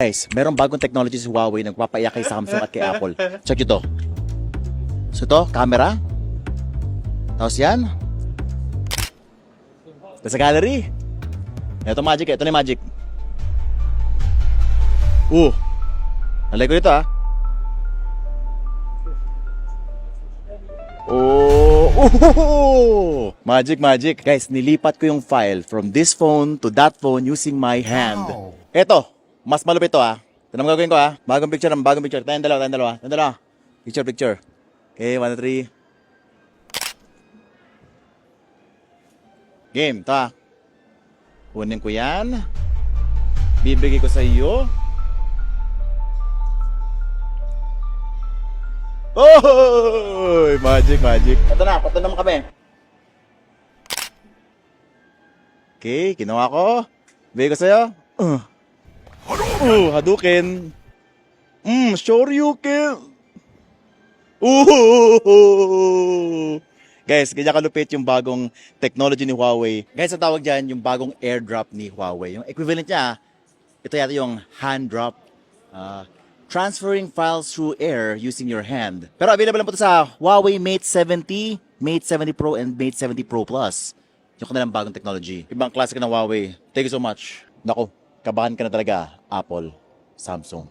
Guys, merong bagong technology si Huawei nagpapaiyak kay Samsung at kay Apple. Check ito. So ito, camera. Tapos yan. Ito sa gallery. Ito magic, ito na yung magic. Nalagay ko dito Magic. Guys, nilipat ko yung file from this phone to that phone using my hand. Eto, mas malupit to Ito na gagawin ko Bagong picture. Tayong dalawa. Picture. Okay, 1, 2, 3. Game, to Kunin ko yan. Bibigay ko sa iyo. Oh! Magic. Ito na, naman kami. Okay, kinuha ko. Bigay ko sa'yo. Hadouken. Shoryuken. Guys, ganyan kalupit yung bagong technology ni Huawei. Guys, ang tawag dyan, yung bagong airdrop ni Huawei. Yung equivalent niya, ito yata yung hand drop. Transferring files through air using your hand. Pero available lang po ito sa Huawei Mate 70, Mate 70 Pro, and Mate 70 Pro Plus. Yung kanilang bagong technology. Ibang klase ka ng Huawei. Thank you so much. Nako, kabahan ka na talaga, Apple, Samsung.